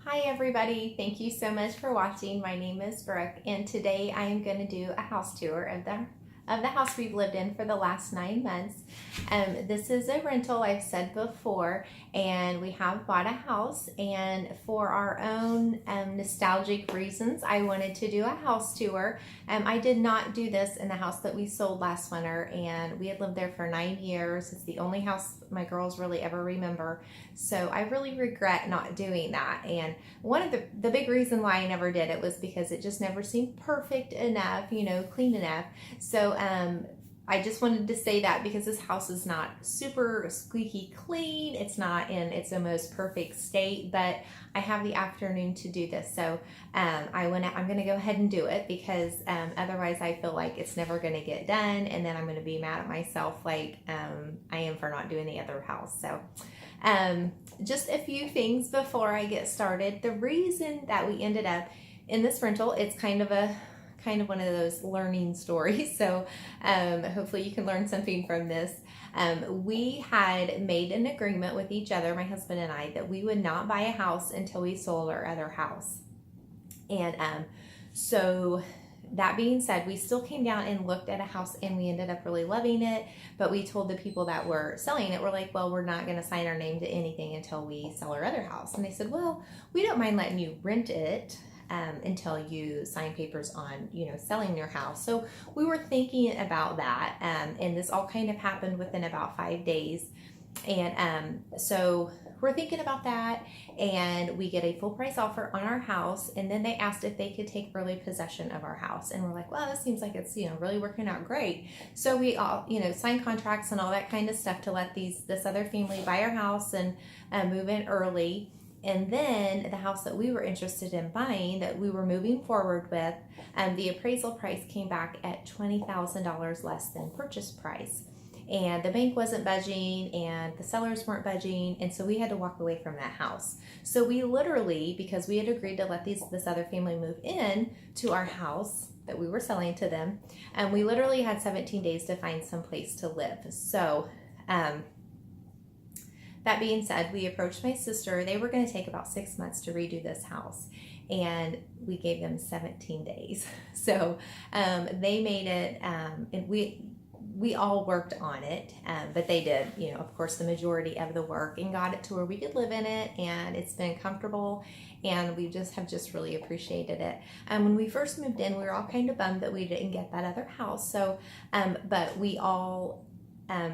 Hi everybody, thank you so much for watching. My name is Brooke and today I am going to do a house tour of the house we've lived in for the last 9 months. This is a rental, I've said before, and we have bought a house, and for our own nostalgic reasons I wanted to do a house tour. I did not do this in the house that we sold last winter, and we had lived there for 9 years. It's the only house my girls really ever remember, so I really regret not doing that. And one of the big reason why I never did it was because it just never seemed perfect enough, clean enough. So I just wanted to say that because this house is not super squeaky clean. It's not in its most perfect state, but I have the afternoon to do this. So I'm going to go ahead and do it because otherwise I feel like it's never going to get done. And then I'm going to be mad at myself like I am for not doing the other house. So just a few things before I get started. The reason that we ended up in this rental, it's kind of one of those learning stories. So hopefully you can learn something from this. We had made an agreement with each other, my husband and I, that we would not buy a house until we sold our other house. And so that being said, we still came down and looked at a house and we ended up really loving it. But we told the people that were selling it, we're like, well, we're not going to sign our name to anything until we sell our other house. And they said, well, we don't mind letting you rent it until you sign papers on, selling your house. So we were thinking about that. And this all kind of happened within about 5 days. And so we're thinking about that, and we get a full price offer on our house, and then they asked if they could take early possession of our house, and we're like, well, this seems like it's really working out great. So we all sign contracts and all that kind of stuff to let this other family buy our house and move in early. And then the house that we were interested in buying, that we were moving forward with, the appraisal price came back at $20,000 less than purchase price. And the bank wasn't budging and the sellers weren't budging, and so we had to walk away from that house. So we literally, because we had agreed to let this other family move in to our house that we were selling to them, and we literally had 17 days to find some place to live. So that being said, we approached my sister. They were going to take about 6 months to redo this house, and we gave them 17 days. So they made it, and we all worked on it, but they did, of course, the majority of the work, and got it to where we could live in it, and it's been comfortable, and we have really appreciated it. When we first moved in, we were all kind of bummed that we didn't get that other house. So, but we all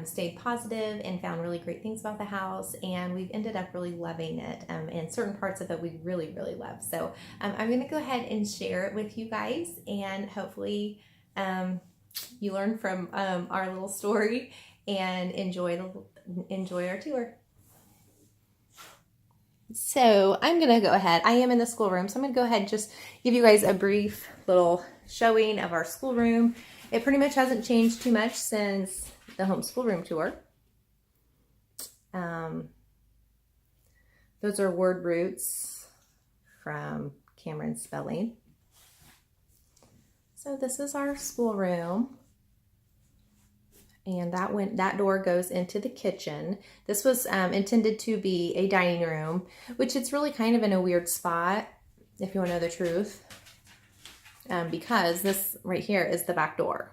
stayed positive and found really great things about the house, and we've ended up really loving it. And certain parts of it we really, really love. So I'm going to go ahead and share it with you guys, and hopefully you learn from our little story and enjoy our tour. So I'm going to go ahead. I am in the schoolroom, so I'm going to go ahead and just give you guys a brief little showing of our schoolroom. It pretty much hasn't changed too much since the home schoolroom tour. Those are word roots from Cameron Spelling. So this is our schoolroom, and that door goes into the kitchen. This was intended to be a dining room, which it's really kind of in a weird spot, if you want to know the truth, because this right here is the back door.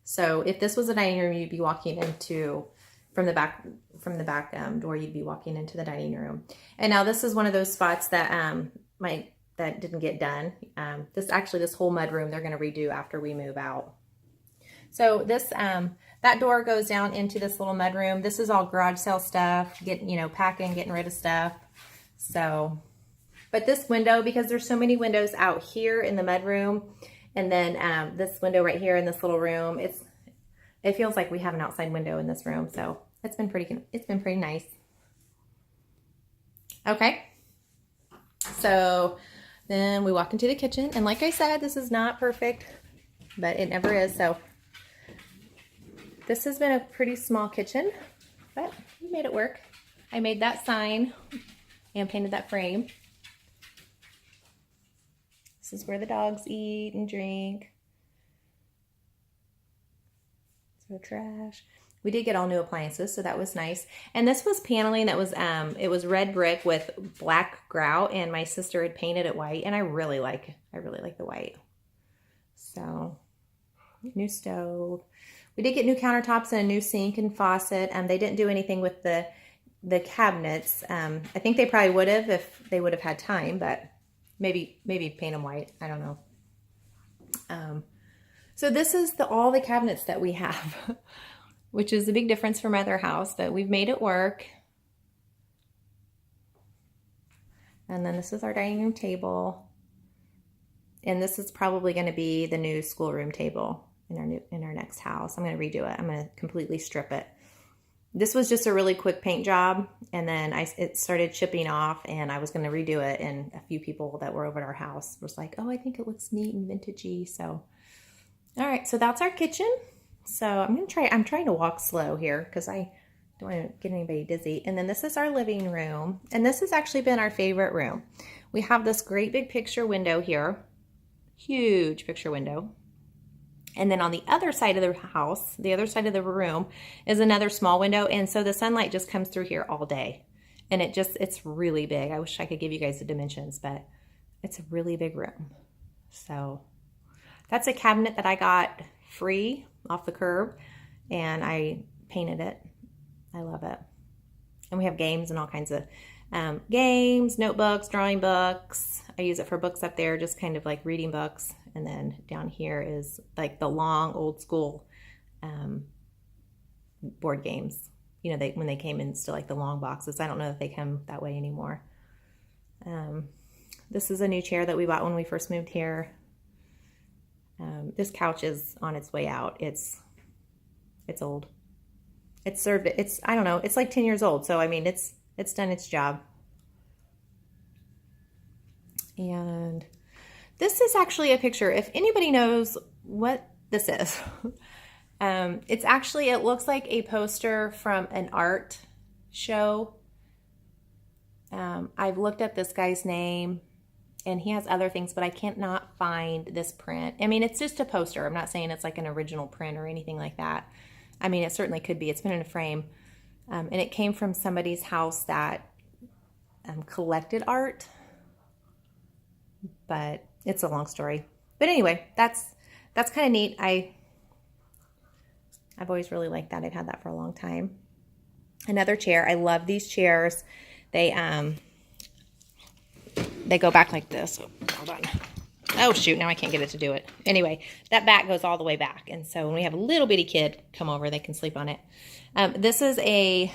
So if this was a dining room, you'd be walking into from the back door. You'd be walking into the dining room. And now this is one of those spots that that didn't get done. This whole mud room they're going to redo after we move out. So this that door goes down into this little mud room. This is all garage sale stuff, packing, getting rid of stuff. So, but this window, because there's so many windows out here in the mud room, and then this window right here in this little room, it feels like we have an outside window in this room. So it's been pretty nice. Okay, so then we walk into the kitchen, and like I said, this is not perfect, but it never is. So this has been a pretty small kitchen, but we made it work. I made that sign and painted that frame. This is where the dogs eat and drink. So trash. We did get all new appliances, so that was nice. And this was paneling that was, it was red brick with black grout, and my sister had painted it white, and I really like the white. So, new stove. We did get new countertops and a new sink and faucet. They didn't do anything with the cabinets. I think they probably would have if they would have had time, but maybe paint them white. I don't know. So this is all the cabinets that we have, which is a big difference from other house, but we've made it work. And then this is our dining room table. And this is probably going to be the new schoolroom table in our next house. I'm going to redo it. I'm going to completely strip it. This was just a really quick paint job, and then it started chipping off, and I was going to redo it, and a few people that were over at our house was like, oh, I think it looks neat and vintagey. So, all right, so that's our kitchen. So I'm trying to walk slow here because I don't want to get anybody dizzy. And then this is our living room, and this has actually been our favorite room. We have this great big picture window here, huge picture window. And then on the other side of the house, the other side of the room, is another small window. And so the sunlight just comes through here all day. And it's really big. I wish I could give you guys the dimensions, but it's a really big room. So that's a cabinet that I got free off the curb, and I painted it. I love it. And we have games and all kinds of games, notebooks, drawing books. I use it for books up there, just kind of like reading books. And then down here is like the long old school board games. You know, when they came in still like the long boxes. I don't know if they come that way anymore. This is a new chair that we bought when we first moved here. This couch is on its way out. It's old. I don't know, it's like 10 years old. So I mean, it's done its job. And this is actually a picture. If anybody knows what this is, it looks like a poster from an art show. I've looked up this guy's name, and he has other things, but I cannot find this print. I mean, it's just a poster. I'm not saying it's like an original print or anything like that. I mean, it certainly could be. It's been in a frame. And it came from somebody's house that collected art. But it's a long story. But anyway, that's kind of neat. I've always really liked that. I've had that for a long time. Another chair. I love these chairs. They go back like this. Oh, hold on. Oh shoot, now I can't get it to do it. Anyway, that back goes all the way back. And so when we have a little bitty kid come over, they can sleep on it. This is a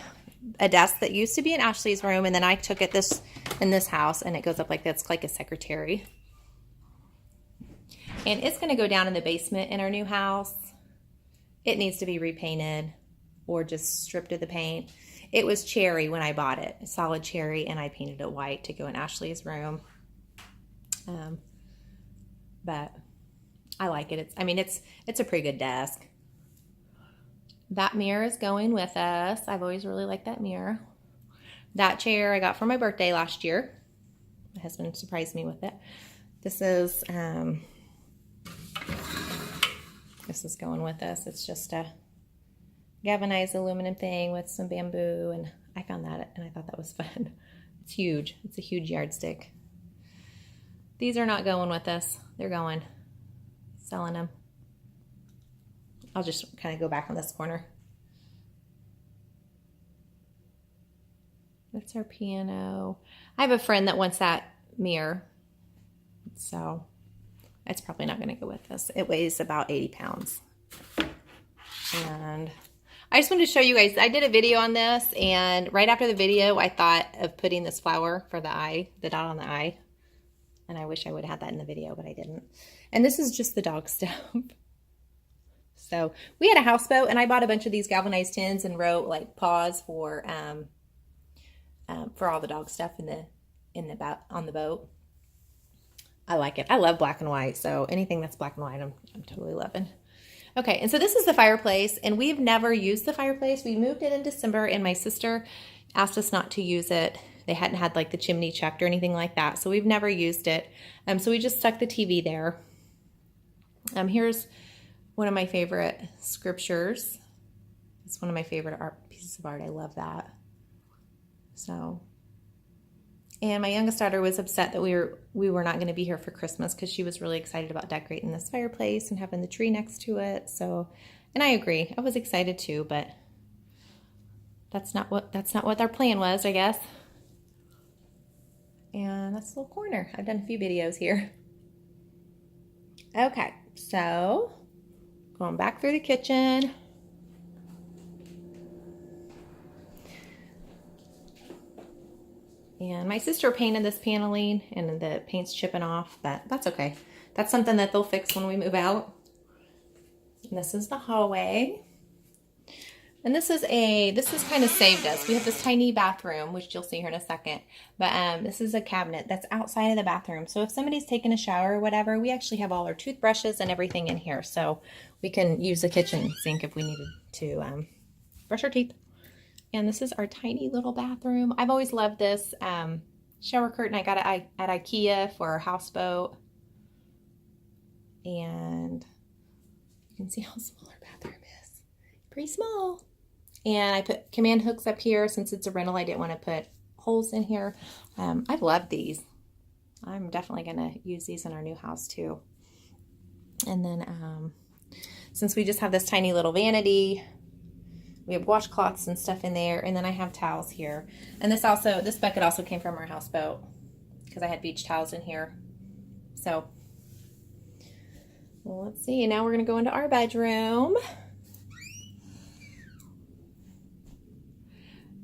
desk that used to be in Ashley's room, and then I took it in this house, and it goes up like that. It's like a secretary. And it's going to go down in the basement in our new house. It needs to be repainted or just stripped of the paint. It was cherry when I bought it, solid cherry, and I painted it white to go in Ashley's room. But I like it. It's a pretty good desk. That mirror is going with us. I've always really liked that mirror. That chair I got for my birthday last year. My husband surprised me with it. This is going with us. It's just a galvanized aluminum thing with some bamboo, and I found that, and I thought that was fun. It's huge. It's a huge yardstick. These are not going with us. They're going. Selling them. I'll just kind of go back on this corner. That's our piano. I have a friend that wants that mirror, so it's probably not going to go with us. It weighs about 80 pounds. And I just wanted to show you guys, I did a video on this, and right after the video, I thought of putting this flower for the eye, the dot on the eye. And I wish I would have had that in the video, but I didn't. And this is just the dog stuff. So we had a houseboat, and I bought a bunch of these galvanized tins and wrote like paws for all the dog stuff on the boat. I like it. I love black and white, so anything that's black and white, I'm totally loving. Okay, and so this is the fireplace, and we've never used the fireplace. We moved it in December, and my sister asked us not to use it. They hadn't had like the chimney checked or anything like that, so we've never used it. So we just stuck the TV there. Here's one of my favorite scriptures. It's one of my favorite pieces of art. I love that. So, and my youngest daughter was upset that we were not going to be here for Christmas because she was really excited about decorating this fireplace and having the tree next to it. So, and I agree. I was excited too, but that's not what our plan was, I guess. And that's a little corner. I've done a few videos here. Okay, so going back through the kitchen. And my sister painted this paneling and the paint's chipping off, but that's okay. That's something that they'll fix when we move out. And this is the hallway. And this is kind of saved us. We have this tiny bathroom, which you'll see here in a second. But this is a cabinet that's outside of the bathroom. So if somebody's taking a shower or whatever, we actually have all our toothbrushes and everything in here. So we can use the kitchen sink if we needed to brush our teeth. And this is our tiny little bathroom. I've always loved this shower curtain. I got it at IKEA for our houseboat. And you can see how small our bathroom is. Pretty small. And I put command hooks up here. Since it's a rental, I didn't want to put holes in here. I've loved these. I'm definitely going to use these in our new house too. And then since we just have this tiny little vanity, we have washcloths and stuff in there, and then I have towels here. And this bucket also came from our houseboat because I had beach towels in here. So, well, let's see. Now we're going to go into our bedroom.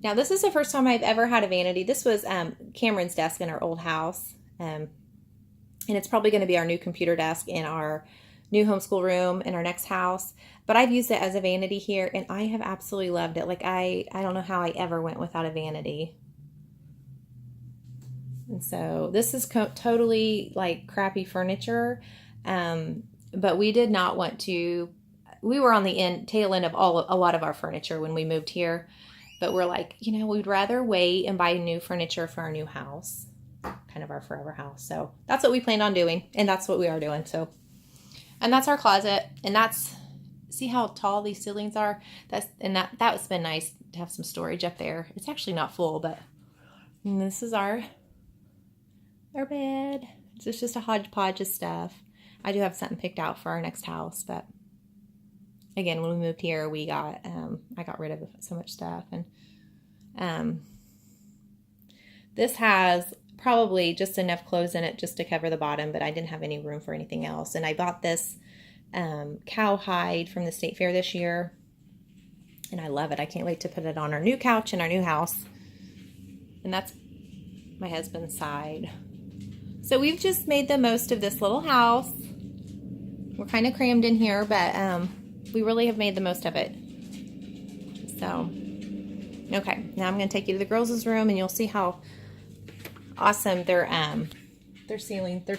Now, this is the first time I've ever had a vanity. This was Cameron's desk in our old house, and it's probably going to be our new computer desk in our new homeschool room in our next house. But I've used it as a vanity here, and I have absolutely loved it. Like, I don't know how I ever went without a vanity. And so this is totally like crappy furniture, but we did not want to. We were on the tail end of a lot of our furniture when we moved here, but we're like, we'd rather wait and buy new furniture for our new house, kind of our forever house. So that's what we planned on doing, and that's what we are doing. So. And that's our closet, and see how tall these ceilings are? That's been nice to have some storage up there. It's actually not full, but this is our bed. It's just a hodgepodge of stuff. I do have something picked out for our next house, but again, when we moved here, we got I got rid of so much stuff, and this has probably just enough clothes in it just to cover the bottom, but I didn't have any room for anything else. And I bought this cow hide from the state fair this year, and I love it. I can't wait to put it on our new couch in our new house. And that's my husband's side. So we've just made the most of this little house. We're kind of crammed in here, but we really have made the most of it. So, okay, now I'm going to take you to the girls' room, and you'll see how awesome their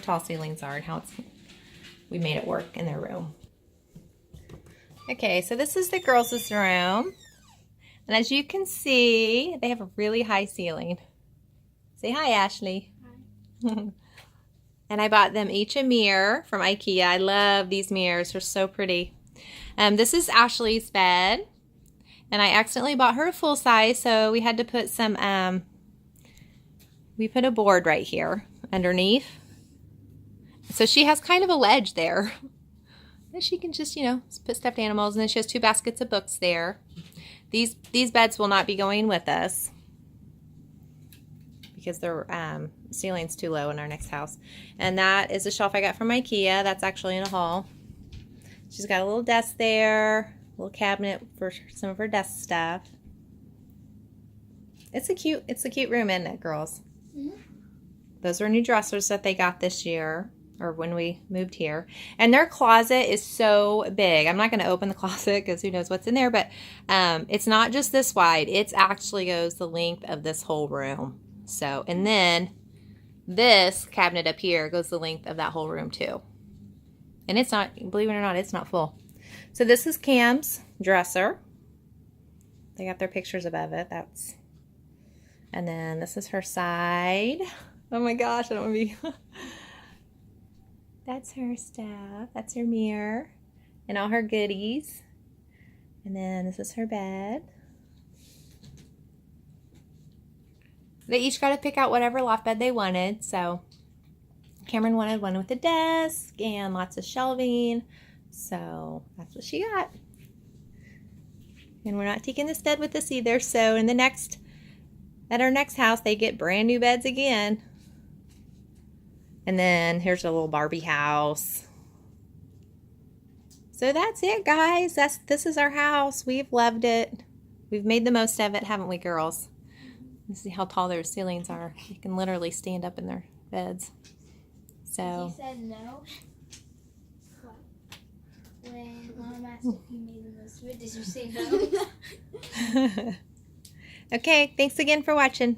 tall ceilings are, and how we made it work in their room. Okay, so this is the girls' room, and as you can see, they have a really high ceiling. Say hi, Ashley. Hi. And I bought them each a mirror from IKEA. I love these mirrors; they're so pretty. This is Ashley's bed, and I accidentally bought her a full size, so we had to put some we put a board right here underneath. So she has kind of a ledge there. And she can just, put stuffed animals. And then she has 2 baskets of books there. These beds will not be going with us because their ceiling's too low in our next house. And that is a shelf I got from IKEA. That's actually in a hall. She's got a little desk there, a little cabinet for some of her desk stuff. It's a cute room, isn't it, girls? Mm-hmm. Those are new dressers that they got this year, or when we moved here. And their closet is so big. I'm not going to open the closet because who knows what's in there, but it's not just this wide. It actually goes the length of this whole room. So, and then this cabinet up here goes the length of that whole room too. And it's not, believe it or not, it's not full. So this is Cam's dresser. They got their pictures above it. And then this is her side. Oh my gosh, I don't want to be. That's her stuff. That's her mirror and all her goodies. And then this is her bed. They each got to pick out whatever loft bed they wanted. So Cameron wanted one with a desk and lots of shelving. So that's what she got. And we're not taking this bed with us either. So at our next house, they get brand new beds again. And then here's a little Barbie house. So that's it, guys. This is our house. We've loved it. We've made the most of it, haven't we, girls? You see how tall their ceilings are. You can literally stand up in their beds. So. You said no. What? When Mom asked if you made the most of it, did you say no? Okay, thanks again for watching.